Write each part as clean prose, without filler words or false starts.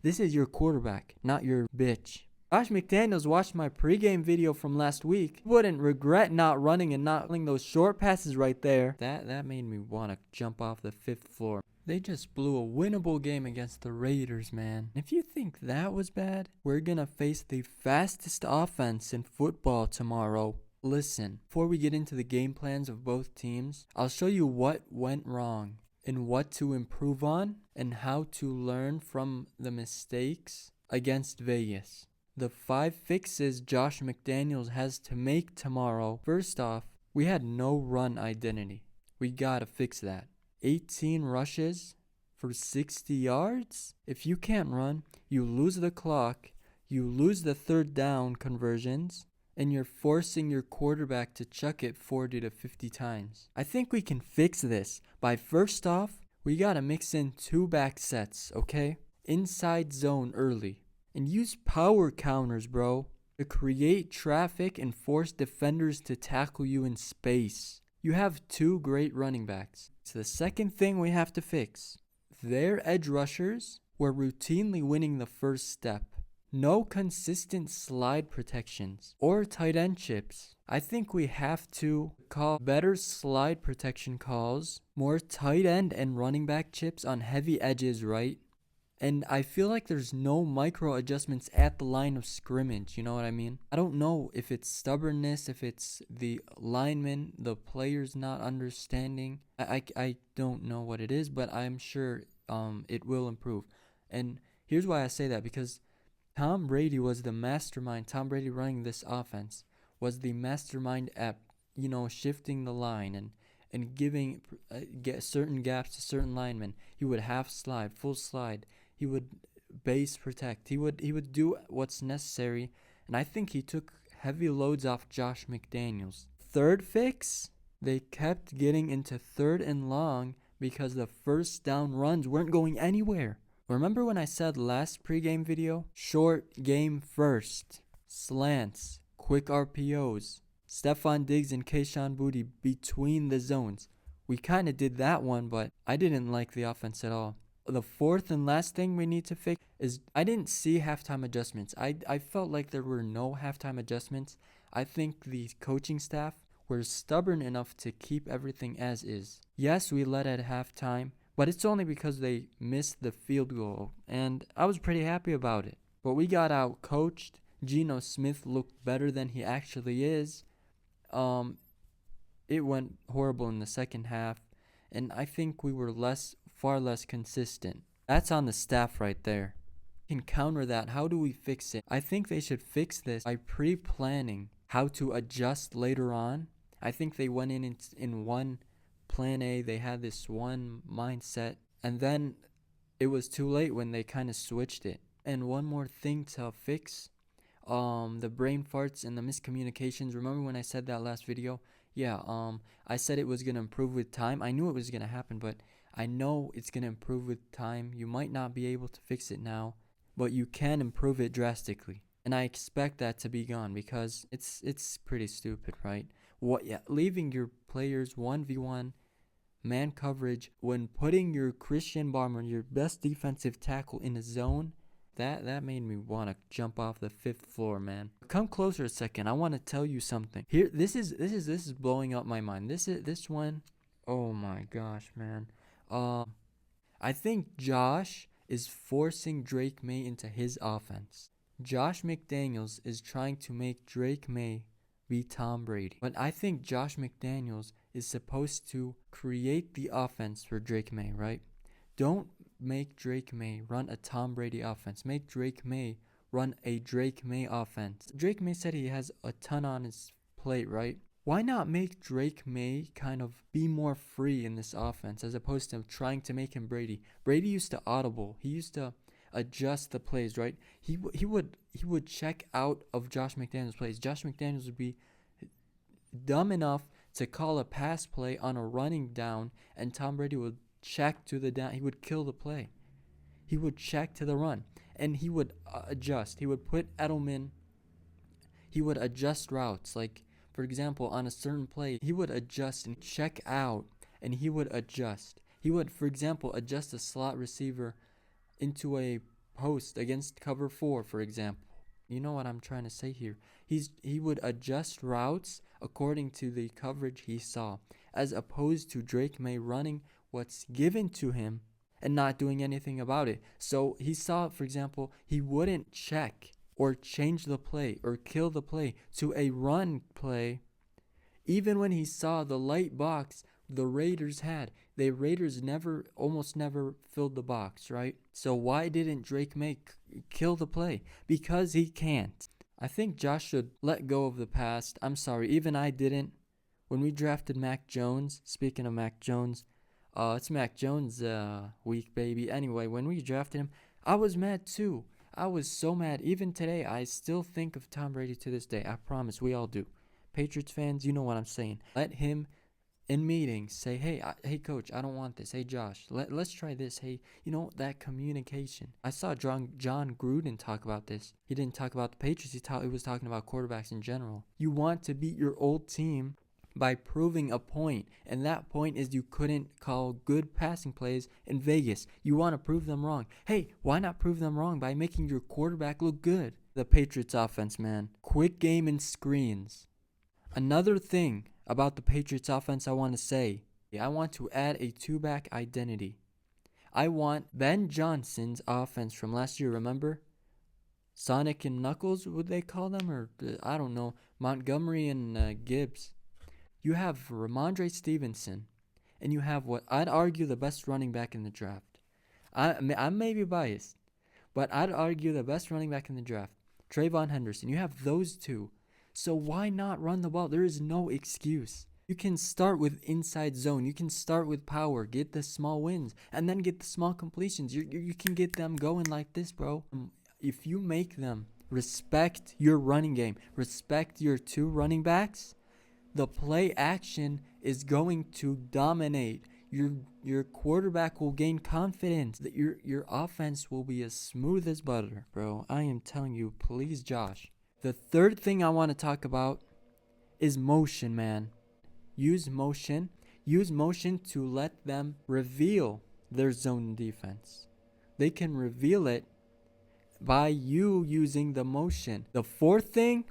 This is your quarterback, not your bitch. Josh McDaniels watched my pregame video from last week. He wouldn't regret not running and not running those short passes right there. That made me want to jump off the 5th floor. They just blew a winnable game against the Raiders, man. If you think that was bad, we're gonna face the fastest offense in football tomorrow. Listen, before we get into the game plans of both teams, I'll show you what went wrong and what to improve on and how to learn from the mistakes against Vegas. The 5 fixes Josh McDaniels has to make tomorrow. First off, we had no run identity. We gotta fix that. 18 rushes for 60 yards? If you can't run, you lose the clock, you lose the 3rd down conversions, and you're forcing your quarterback to chuck it 40 to 50 times. I think we can fix this by, first off, we gotta mix in 2 back sets, okay? Inside zone early. And use power counters, bro, to create traffic and force defenders to tackle you in space. You have 2 great running backs. So the second thing we have to fix, their edge rushers were routinely winning the first step. No consistent slide protections or tight end chips. I think we have to call better slide protection calls, more tight end and running back chips on heavy edges, right? And I feel like there's no micro adjustments at the line of scrimmage, you know what I mean? I don't know if it's stubbornness, if it's the lineman, the players not understanding. I don't know what it is, but I'm sure it will improve. And here's why I say that, because Tom Brady was the mastermind. Tom Brady running this offense was the mastermind at, shifting the line and giving get certain gaps to certain linemen. He would half slide, full slide. He would base protect. He would do what's necessary, and I think he took heavy loads off Josh McDaniels. Third fix, they kept getting into 3rd and long because the first down runs weren't going anywhere. Remember when I said last pregame video? Short game first. Slants, quick RPOs, Stephon Diggs and Kayshon Boutte between the zones. We kind of did that one, but I didn't like the offense at all. The 4th and last thing we need to fix is I didn't see halftime adjustments. I felt like there were no halftime adjustments. I think the coaching staff were stubborn enough to keep everything as is. Yes, we led at halftime, but it's only because they missed the field goal, and I was pretty happy about it. But we got out coached. Geno Smith looked better than he actually is. It went horrible in the second half, and I think we were far less consistent. That's on the staff right there. We can counter that. How do we fix it? I think they should fix this by pre-planning how to adjust later on. I think they went in one plan A. They had this one mindset, and then it was too late when they kind of switched it. And one more thing to fix, the brain farts and the miscommunications. Remember when I said that last video? Yeah, I said it was going to improve with time. I knew it was going to happen, but I know it's going to improve with time. You might not be able to fix it now, but you can improve it drastically. And I expect that to be gone because it's pretty stupid, right? Leaving your players 1v1 man coverage when putting your Christian Barmore, your best defensive tackle, in a zone, that made me want to jump off the 5th floor, man. Come closer a second. I want to tell you something. Here, this is blowing up my mind. This one, oh my gosh, man. I think Josh is forcing Drake Maye into his offense. Josh McDaniels is trying to make Drake Maye be Tom Brady. But I think Josh McDaniels is supposed to create the offense for Drake Maye, right? Don't make Drake Maye run a Tom Brady offense. Make Drake Maye run a Drake Maye offense. Drake Maye said he has a ton on his plate, right? Why not make Drake Maye kind of be more free in this offense as opposed to trying to make him Brady? Brady used to audible. He used to adjust the plays, right? He would check out of Josh McDaniels' plays. Josh McDaniels would be dumb enough to call a pass play on a running down, and Tom Brady would check to the down. He would kill the play. He would check to the run, and he would adjust. He would put Edelman. He would adjust routes. Like, for example, on a certain play, he would adjust and check out, and he would adjust. He would, for example, adjust a slot receiver into a post against cover 4, for example. You know what I'm trying to say here. He would adjust routes according to the coverage he saw, as opposed to Drake Maye running what's given to him and not doing anything about it. So he saw, for example, he wouldn't check or change the play or kill the play to a run play, even when he saw the light box the Raiders had. The Raiders almost never filled the box, right? So why didn't Drake Maye kill the play? Because he can't. I think Josh should let go of the past. I'm sorry, even I didn't. When we drafted Mac Jones, speaking of Mac Jones, it's Mac Jones week, baby. Anyway, when we drafted him, I was mad too. I was so mad. Even today, I still think of Tom Brady to this day. I promise, we all do. Patriots fans, you know what I'm saying. Let him, in meetings, say, hey, coach, I don't want this. Hey, Josh, let's try this. Hey, that communication. I saw John Gruden talk about this. He didn't talk about the Patriots. He was talking about quarterbacks in general. You want to beat your old team by proving a point, and that point is you couldn't call good passing plays in Vegas. You want to prove them wrong. Hey, why not prove them wrong by making your quarterback look good? The Patriots offense, man. Quick game and screens. Another thing about the Patriots offense I want to say, I want to add a two-back identity. I want Ben Johnson's offense from last year, remember? Sonic and Knuckles, would they call them? Or, I don't know, Montgomery and Gibbs. You have Ramondre Stevenson, and you have what I'd argue the best running back in the draft. I may be biased, but I'd argue the best running back in the draft, Trayvon Henderson. You have those two. So why not run the ball? There is no excuse. You can start with inside zone. You can start with power, get the small wins, and then get the small completions. You can get them going like this, bro. If you make them respect your running game, respect your two running backs, the play action is going to dominate. Your quarterback will gain confidence. That your offense will be as smooth as butter, bro. I am telling you, please, Josh. The third thing I want to talk about is motion, man. Use motion. Use motion to let them reveal their zone defense. They can reveal it by you using the motion. The fourth thing,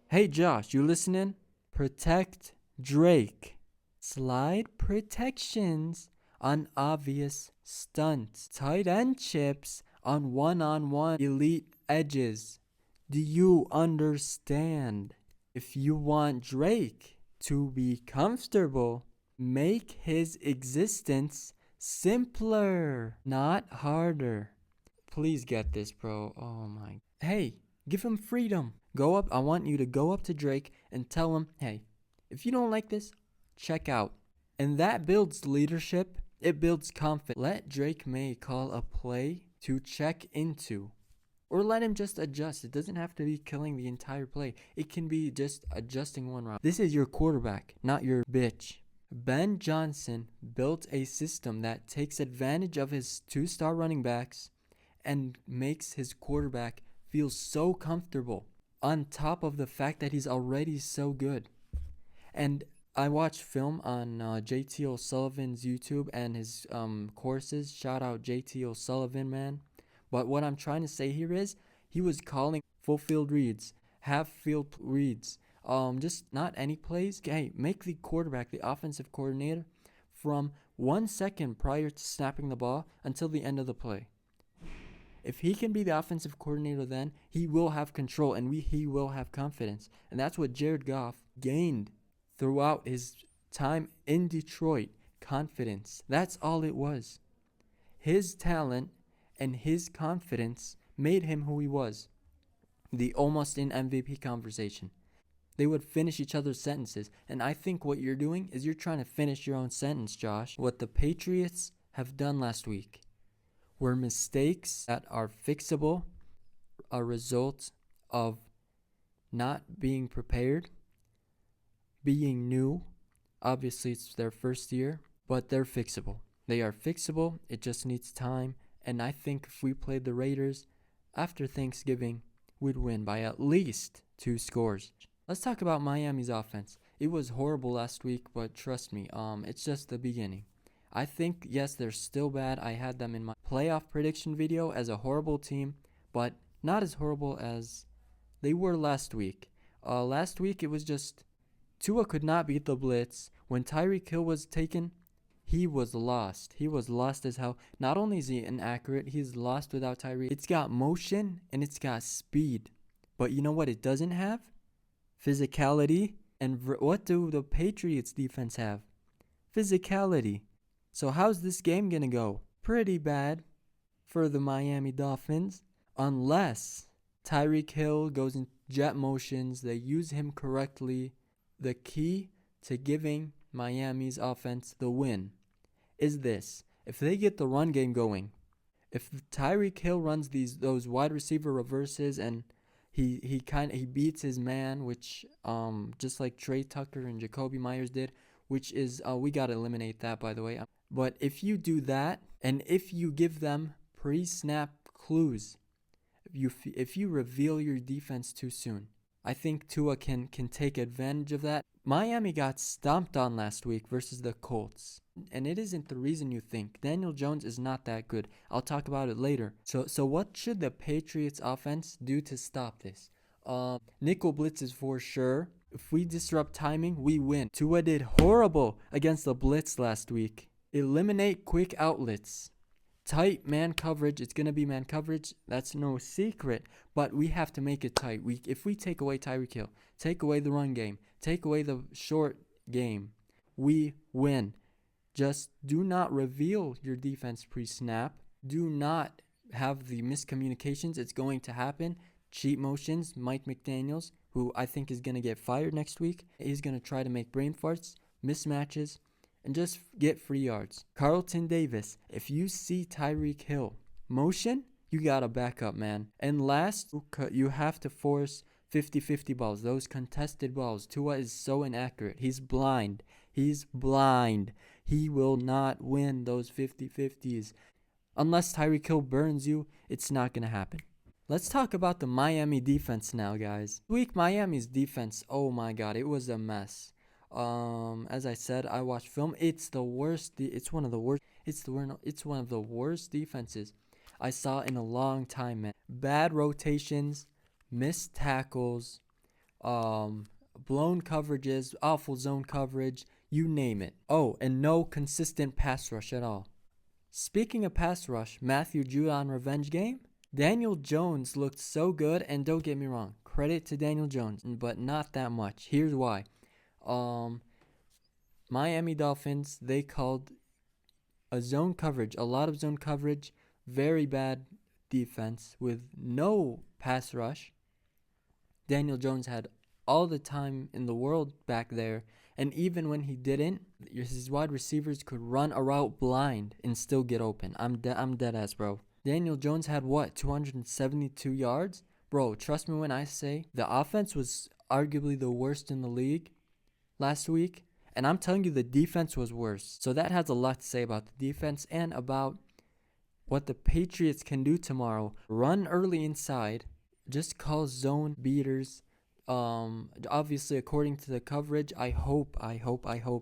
hey Josh, you listening? Protect Drake. Slide protections on obvious stunts. Tight end chips on one-on-one elite edges. Do you understand? If you want Drake to be comfortable, make his existence simpler, not harder. Please get this, bro. Oh my. Hey, give him freedom. Go up. I want you to go up to Drake and tell him, hey, if you don't like this, check out. And that builds leadership. It builds confidence. Let Drake Maye call a play to check into. Or let him just adjust. It doesn't have to be killing the entire play. It can be just adjusting one route. This is your quarterback, not your bitch. Ben Johnson built a system that takes advantage of his two-star running backs and makes his quarterback feel so comfortable, on top of the fact that he's already so good. And I watched film on JT O'Sullivan's YouTube and his courses. Shout out JT O'Sullivan, man. But what I'm trying to say here is he was calling full field reads, half field reads, just not any plays. Hey, make the quarterback, the offensive coordinator, from 1 second prior to snapping the ball until the end of the play. If he can be the offensive coordinator, then he will have control and he will have confidence. And that's what Jared Goff gained throughout his time in Detroit. Confidence. That's all it was. His talent and his confidence made him who he was. The almost in MVP conversation. They would finish each other's sentences. And I think what you're doing is you're trying to finish your own sentence, Josh. What the Patriots have done last week were mistakes that are fixable, a result of not being prepared, being new. Obviously, it's their first year, but they're fixable. They are fixable. It just needs time. And I think if we played the Raiders after Thanksgiving, we'd win by at least 2 scores. Let's talk about Miami's offense. It was horrible last week, but trust me, it's just the beginning. I think, yes, they're still bad. I had them in my playoff prediction video as a horrible team, but not as horrible as they were last week. Last week it was just Tua could not beat the blitz. When Tyreek Hill was taken, he was lost. He was lost as hell. Not only is he inaccurate, he's lost without Tyreek. It's got motion and it's got speed. But you know what it doesn't have? Physicality. And what do the Patriots defense have? Physicality. So how's this game going to go? Pretty bad for the Miami Dolphins. Unless Tyreek Hill goes in jet motions, they use him correctly. The key to giving Miami's offense the win is this. If they get the run game going, if Tyreek Hill runs those wide receiver reverses and he beats his man, which just like Trey Tucker and Jacoby Myers did, which is we got to eliminate that, by the way. But if you do that, and if you give them pre-snap clues, if you reveal your defense too soon, I think Tua can take advantage of that. Miami got stomped on last week versus the Colts, and it isn't the reason you think. Daniel Jones is not that good. I'll talk about it later. So what should the Patriots offense do to stop this? Nickel blitzes for sure. If we disrupt timing, we win. Tua did horrible against the blitz last week. Eliminate quick outlets. Tight man coverage. It's going to be man coverage. That's no secret. But we have to make it tight. If we take away Tyreek Hill, take away the run game, take away the short game, we win. Just do not reveal your defense pre-snap. Do not have the miscommunications. It's going to happen. Cheat motions. Mike McDaniels, who I think is going to get fired next week. He's going to try to make brain farts, mismatches, and just get free yards. Carlton Davis, if you see Tyreek Hill motion, you got to back up, man. And last, you have to force 50-50 balls, those contested balls. Tua is so inaccurate. He's blind. He will not win those 50-50s. Unless Tyreek Hill burns you, it's not going to happen. Let's talk about the Miami defense now, guys. This week, Miami's defense, oh my God, it was a mess. As I said, I watched film. It's the worst. It's one of the worst. It's one of the worst defenses I saw in a long time, man. Bad rotations, missed tackles, blown coverages, awful zone coverage, you name it. Oh, and no consistent pass rush at all. Speaking of pass rush, Matthew Judon revenge game. Daniel Jones looked so good, and don't get me wrong, credit to Daniel Jones, but not that much. Here's why. Miami Dolphins, they called a lot of zone coverage, very bad defense with no pass rush. Daniel Jones had all the time in the world back there, and even when he didn't, his wide receivers could run a route blind and still get open. I'm dead ass, bro. Daniel Jones had 272 yards? Bro, trust me when I say the offense was arguably the worst in the league last week, and I'm telling you the defense was worse. So that has a lot to say about the defense and about what the Patriots can do tomorrow. Run early inside, just call zone beaters. Obviously according to the coverage, I hope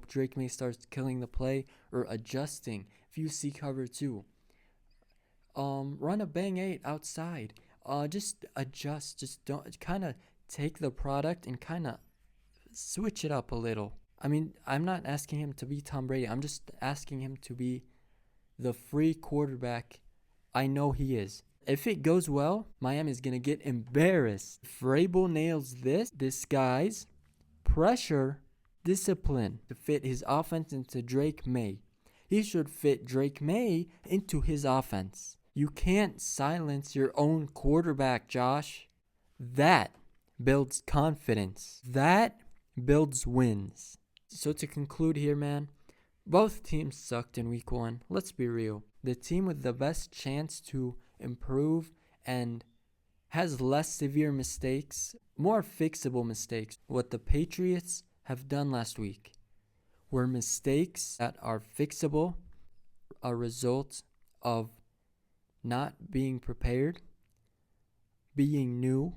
Drake Maye starts killing the play or adjusting if you see cover 2. Run a bang 8 outside. Just adjust. Just don't kind of take the product and kind of switch it up a little. I mean, I'm not asking him to be Tom Brady. I'm just asking him to be the free quarterback I know he is. If it goes well, Miami's going to get embarrassed. If Vrabel nails this disguise, pressure, discipline to fit his offense into Drake Maye. He should fit Drake Maye into his offense. You can't silence your own quarterback, Josh. That builds confidence. That builds wins. So to conclude here, man, both teams sucked in week 1. Let's be real. The team with the best chance to improve and has less severe mistakes, more fixable mistakes. What the Patriots have done last week were mistakes that are fixable, a result of not being prepared, being new.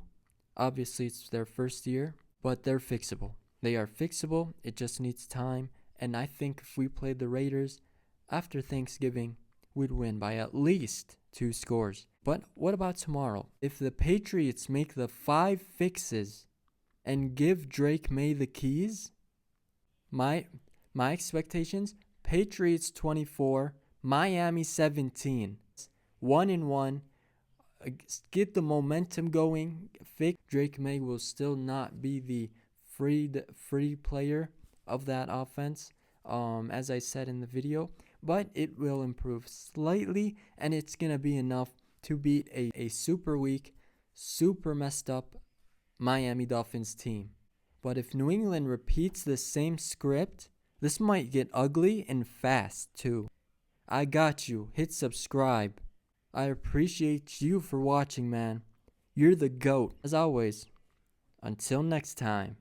Obviously, it's their first year, but they're fixable. They are fixable. It just needs time. And I think if we played the Raiders after Thanksgiving, would win by at least 2 scores. But what about tomorrow? If the Patriots make the 5 fixes and give Drake Maye the keys, my expectations, Patriots 24, Miami 17. 1-1. Get the momentum going. Drake Maye will still not be the free player of that offense, as I said in the video, but it will improve slightly, and it's going to be enough to beat a super weak, super messed up Miami Dolphins team. But if New England repeats the same script, this might get ugly and fast too. I got you. Hit subscribe. I appreciate you for watching, man. You're the GOAT. As always, until next time.